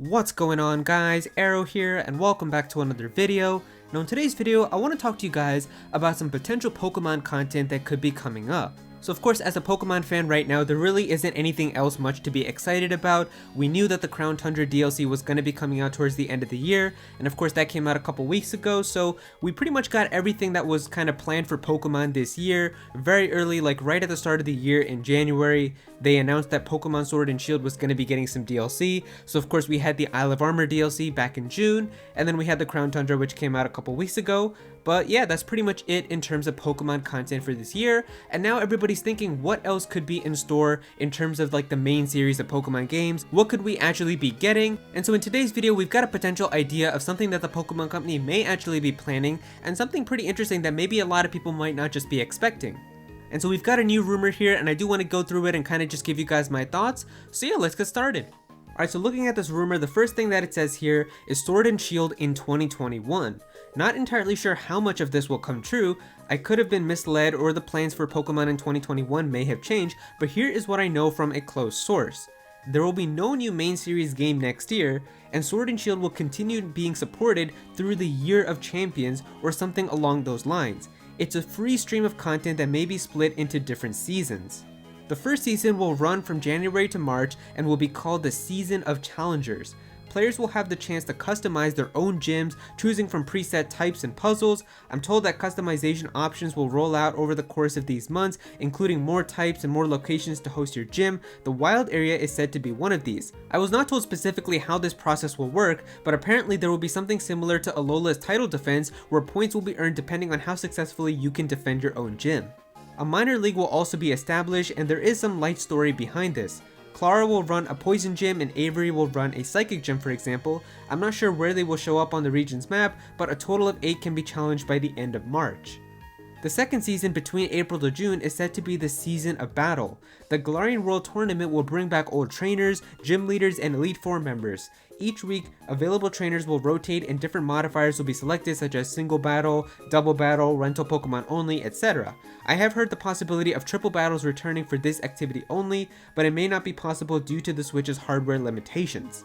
What's going on, guys? Aero here, and welcome back to another video. Now in today's video, I want to talk to you guys about some potential Pokemon content that could be coming up. So of course, as a Pokemon fan right now, there really isn't anything else much to be excited about. We knew that the Crown Tundra DLC was going to be coming out towards the end of the year, and of course that came out a couple weeks ago, so we pretty much got everything that was kind of planned for Pokemon this year. Very early, like right at the start of the year in January, they announced that Pokemon Sword and Shield was going to be getting some DLC. So of course we had the Isle of Armor DLC back in June, and then we had the Crown Tundra, which came out a couple weeks ago. But yeah, that's pretty much it in terms of Pokemon content for this year. And now everybody's thinking, what else could be in store in terms of like the main series of Pokemon games? What could we actually be getting? And so in today's video, we've got a potential idea of something that the Pokemon Company may actually be planning, and something pretty interesting that maybe a lot of people might not just be expecting. And so we've got a new rumor here, and I do want to go through it and kind of just give you guys my thoughts. So yeah, let's get started. Alright, so looking at this rumor, the first thing that it says here is Sword and Shield in 2021. Not entirely sure how much of this will come true. I could have been misled, or the plans for Pokemon in 2021 may have changed, but here is what I know from a close source. There will be no new main series game next year, and Sword and Shield will continue being supported through the Year of Champions or something along those lines. It's a free stream of content that may be split into different seasons. The first season will run from January to March and will be called the Season of Challengers. Players will have the chance to customize their own gyms, choosing from preset types and puzzles. I'm told that customization options will roll out over the course of these months, including more types and more locations to host your gym. The wild area is said to be one of these. I was not told specifically how this process will work, but apparently there will be something similar to Alola's title defense, where points will be earned depending on how successfully you can defend your own gym. A minor league will also be established, and there is some light story behind this. Clara will run a poison gym and Avery will run a psychic gym, for example. I'm not sure where they will show up on the region's map, but a total of 8 can be challenged by the end of March. The second season, between April to June, is said to be the Season of Battle. The Galarian World Tournament will bring back old trainers, gym leaders, and Elite Four members. Each week, available trainers will rotate and different modifiers will be selected, such as single battle, double battle, rental Pokemon only, etc. I have heard the possibility of triple battles returning for this activity only, but it may not be possible due to the Switch's hardware limitations.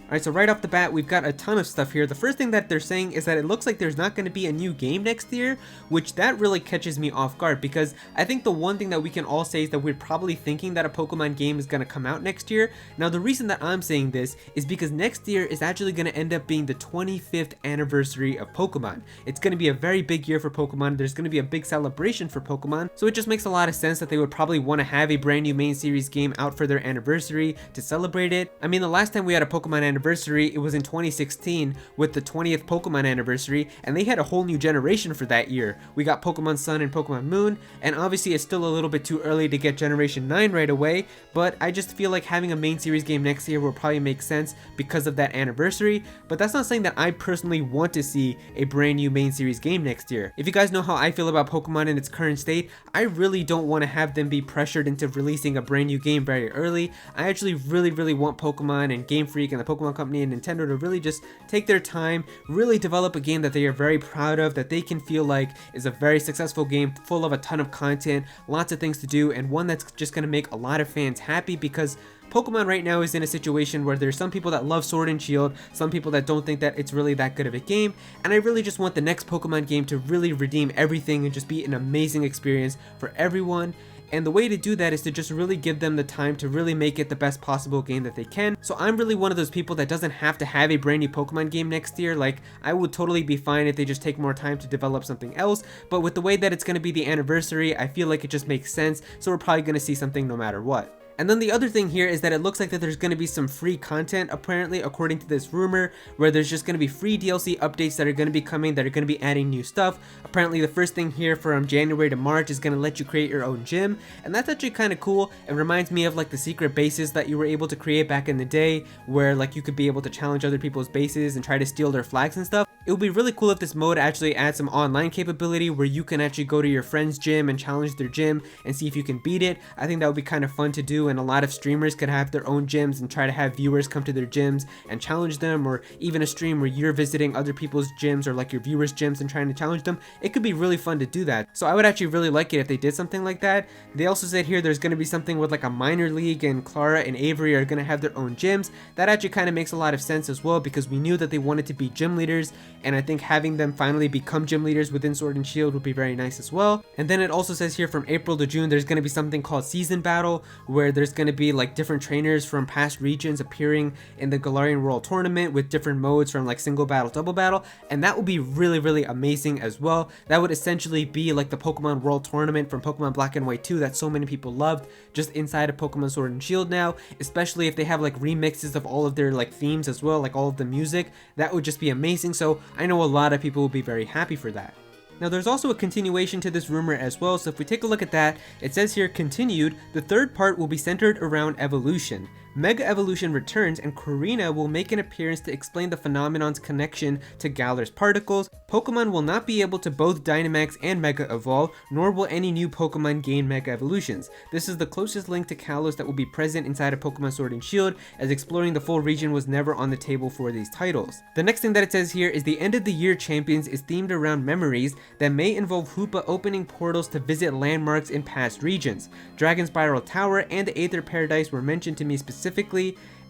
Alright, so right off the bat, we've got a ton of stuff here. The first thing that they're saying is that it looks like there's not going to be a new game next year, which that really catches me off guard, because I think the one thing that we can all say is that we're probably thinking that a Pokemon game is going to come out next year. Now, the reason that I'm saying this is because next year is actually going to end up being the 25th anniversary of Pokemon. It's going to be a very big year for Pokemon. There's going to be a big celebration for Pokemon, so it just makes a lot of sense that they would probably want to have a brand new main series game out for their anniversary to celebrate it. I mean, the last time we had a Pokemon anniversary, it was in 2016 with the 20th Pokemon anniversary, and they had a whole new generation for that year. We got Pokemon Sun and Pokemon Moon, and obviously it's still a little bit too early to get Generation 9 right away, but I just feel like having a main series game next year will probably make sense because of that anniversary. But that's not saying that I personally want to see a brand new main series game next year. If you guys know how I feel about Pokemon in its current state, I really don't want to have them be pressured into releasing a brand new game very early. I actually really want Pokemon and Game Freak and the Pokemon Company and Nintendo to really just take their time, really develop a game that they are very proud of, that they can feel like is a very successful game full of a ton of content, lots of things to do, and one that's just going to make a lot of fans happy, because Pokemon right now is in a situation where there's some people that love Sword and Shield, some people that don't think that it's really that good of a game, and I really just want the next Pokemon game to really redeem everything and just be an amazing experience for everyone. And the way to do that is to just really give them the time to really make it the best possible game that they can. So I'm really one of those people that doesn't have to have a brand new Pokemon game next year. Like, I would totally be fine if they just take more time to develop something else, but with the way that it's going to be the anniversary, I feel like it just makes sense, so we're probably going to see something no matter what. And then the other thing here is that it looks like that there's going to be some free content, apparently, according to this rumor, where there's just going to be free DLC updates that are going to be coming, that are going to be adding new stuff. Apparently the first thing here from January to March is going to let you create your own gym, and that's actually kind of cool. It reminds me of like the secret bases that you were able to create back in the day, where like you could be able to challenge other people's bases and try to steal their flags and stuff. It would be really cool if this mode actually adds some online capability where you can actually go to your friend's gym and challenge their gym and see if you can beat it. I think that would be kind of fun to do, and a lot of streamers could have their own gyms and try to have viewers come to their gyms and challenge them, or even a stream where you're visiting other people's gyms or like your viewers' gyms and trying to challenge them. It could be really fun to do that. So I would actually really like it if they did something like that. They also said here there's going to be something with like a minor league, and Clara and Avery are going to have their own gyms. That actually kind of makes a lot of sense as well, because we knew that they wanted to be gym leaders, and I think having them finally become gym leaders within Sword and Shield would be very nice as well. And then it also says here from April to June there's going to be something called Season Battle, where there's going to be like different trainers from past regions appearing in the Galarian World Tournament with different modes from like single battle, double battle, and that would be really amazing as well. That would essentially be like the Pokemon World Tournament from Pokemon Black and White 2 that so many people loved, just inside of Pokemon Sword and Shield now, especially if they have like remixes of all of their like themes as well, like all of the music. That would just be amazing, so I know a lot of people will be very happy for that. Now there's also a continuation to this rumor as well, so if we take a look at that, it says here, continued, the third part will be centered around evolution. Mega Evolution returns, and Korrina will make an appearance to explain the phenomenon's connection to Galar's particles. Pokemon will not be able to both Dynamax and Mega Evolve, nor will any new Pokemon gain Mega Evolutions. This is the closest link to Kalos that will be present inside of Pokemon Sword and Shield, as exploring the full region was never on the table for these titles. The next thing that it says here is the end of the year champions is themed around memories that may involve Hoopa opening portals to visit landmarks in past regions. Dragon Spiral Tower and the Aether Paradise were mentioned to me specifically,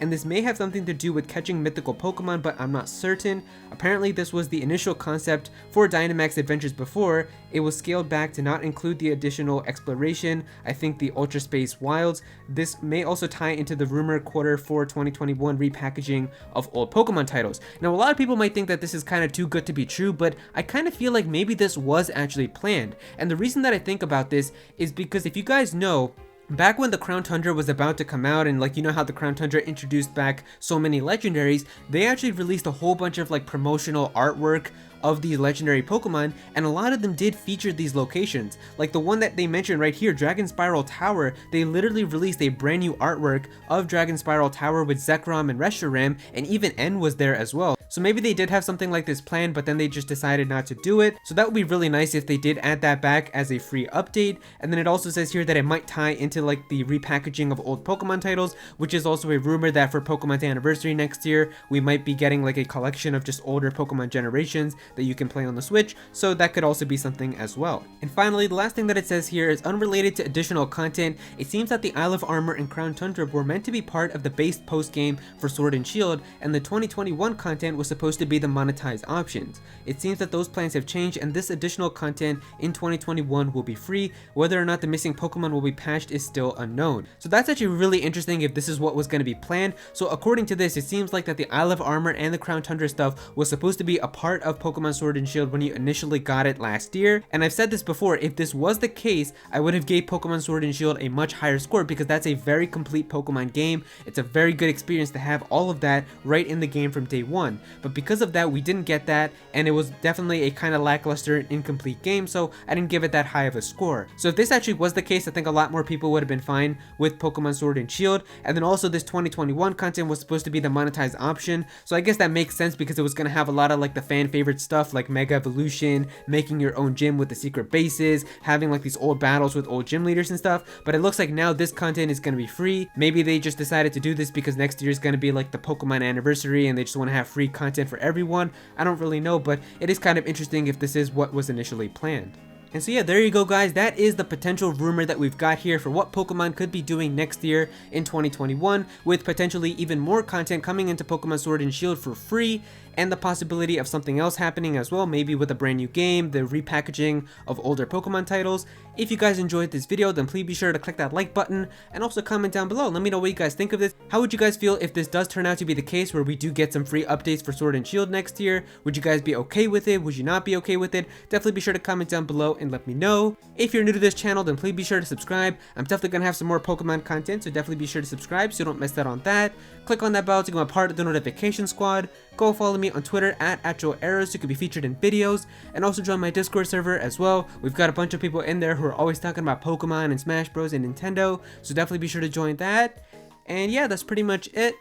and this may have something to do with catching mythical Pokemon, but I'm not certain. Apparently this was the initial concept for Dynamax Adventures before. It was scaled back to not include the additional exploration, I think the Ultra Space Wilds. This may also tie into the rumored Q4 2021 repackaging of old Pokemon titles. Now a lot of people might think that this is kind of too good to be true, but I kind of feel like maybe this was actually planned. And the reason that I think about this is because if you guys know, back when the Crown Tundra was about to come out, and like, you know how the Crown Tundra introduced back so many legendaries, they actually released a whole bunch of like promotional artwork of these legendary Pokemon, and a lot of them did feature these locations. Like the one that they mentioned right here, Dragon Spiral Tower, they literally released a brand new artwork of Dragon Spiral Tower with Zekrom and Reshiram, and even N was there as well. So maybe they did have something like this planned, but then they just decided not to do it. So that would be really nice if they did add that back as a free update. And then it also says here that it might tie into like the repackaging of old Pokemon titles, which is also a rumor that for Pokemon's anniversary next year, we might be getting like a collection of just older Pokemon generations that you can play on the Switch, so that could also be something as well. And finally, the last thing that it says here is unrelated to additional content. It seems that the Isle of Armor and Crown Tundra were meant to be part of the base post game for Sword and Shield, and the 2021 content was supposed to be the monetized options. It seems that those plans have changed, and this additional content in 2021 will be free. Whether or not the missing Pokemon will be patched is still unknown. So that's actually really interesting if this is what was going to be planned. So according to this, it seems like that the Isle of Armor and the Crown Tundra stuff was supposed to be a part of Pokemon Sword and Shield when you initially got it last year. And I've said this before, if this was the case, I would have gave Pokemon Sword and Shield a much higher score, because that's a very complete Pokemon game. It's a very good experience to have all of that right in the game from day one. But because of that, we didn't get that, and it was definitely a kind of lackluster, incomplete game, so I didn't give it that high of a score. So if this actually was the case, I think a lot more people would have been fine with Pokemon Sword and Shield. And then also this 2021 content was supposed to be the monetized option, so I guess that makes sense because it was going to have a lot of like the fan favorite stuff like Mega Evolution, making your own gym with the secret bases, having like these old battles with old gym leaders and stuff. But it looks like now this content is going to be free. Maybe they just decided to do this because next year is going to be like the Pokemon anniversary and they just want to have free content for everyone. I don't really know, but it is kind of interesting if this is what was initially planned. And so yeah, there you go guys, that is the potential rumor that we've got here for what Pokemon could be doing next year in 2021, with potentially even more content coming into Pokemon Sword and Shield for free, and the possibility of something else happening as well, maybe with a brand new game, the repackaging of older Pokemon titles. If you guys enjoyed this video, then please be sure to click that like button and also comment down below. Let me know what you guys think of this. How would you guys feel if this does turn out to be the case where we do get some free updates for Sword and Shield next year? Would you guys be okay with it? Would you not be okay with it? Definitely be sure to comment down below and let me know. If you're new to this channel, then please be sure to subscribe. I'm definitely gonna have some more Pokemon content, so definitely be sure to subscribe so you don't miss out on that. Click on that bell to become a part of the notification squad. Go follow me on Twitter at Aero so you can be featured in videos, and also join my Discord server as well. We've got a bunch of people in there who are always talking about Pokemon and Smash Bros and Nintendo, so definitely be sure to join that. And yeah, that's pretty much it.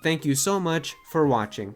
Thank you so much for watching.